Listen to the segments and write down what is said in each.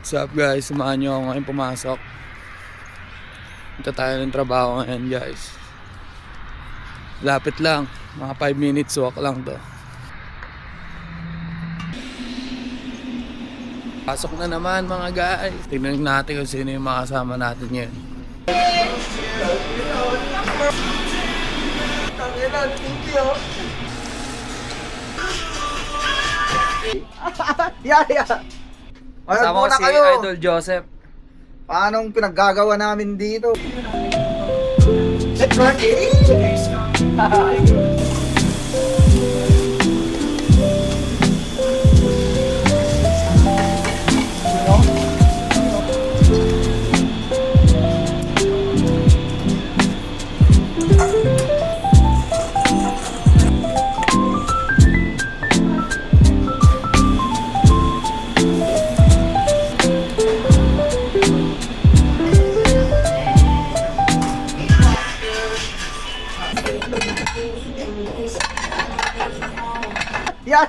What's up guys? Samahan nyo ako ngayon pumasok. Punta tayo ng trabaho ngayon guys. Lapit lang. Mga 5 minutes walk lang to. Pasok na naman mga guys. Tignan natin kung sino yung mga kasama natin ngayon. Yeah. Kasama ko si Idol Joseph. Paanong pinaggagawa namin dito?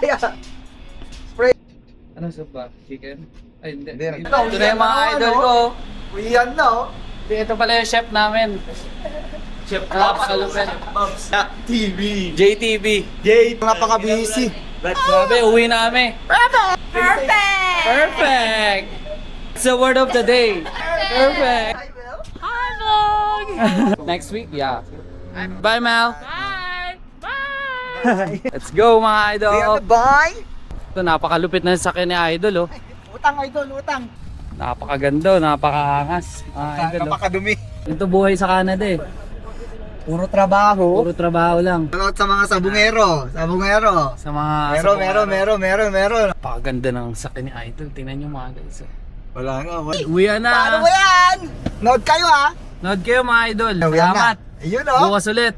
Yeah. Spray. Ano sa ba? Chicken? Ay hindi. Hindi. Ito na yung mga idol ko. Yan na oh. Ito pala yung chef namin. Chef napakalupit. TV. JTV. Jay, napaka-busy. Grabe, uwi na kami. Perfect! It's the word of the day. Perfect. Hi, vlog! Next week, yeah. Bye, Mel. Bye! Bye! Let's go, mga idol. Bye. Ito, napakalupit na sa ni Idol, oh. Utang idol, utang. Napakaganda, napakaangas. Mga idol, oh. Napakadumi. Ito buhay sa Canada, eh. Puro trabaho. Puro trabaho lang. Shoutout sa mga sabungero. Sa mga... Meron. Napakaganda ng sakin ni Idol. Tingnan nyo mga guys. Oh. Wala nga. Uwi na. Paano mo yan? Nood kayo ha. Nood kayo mga idol. Uwi na. Salamat. Ayun oh. Bukas ulit.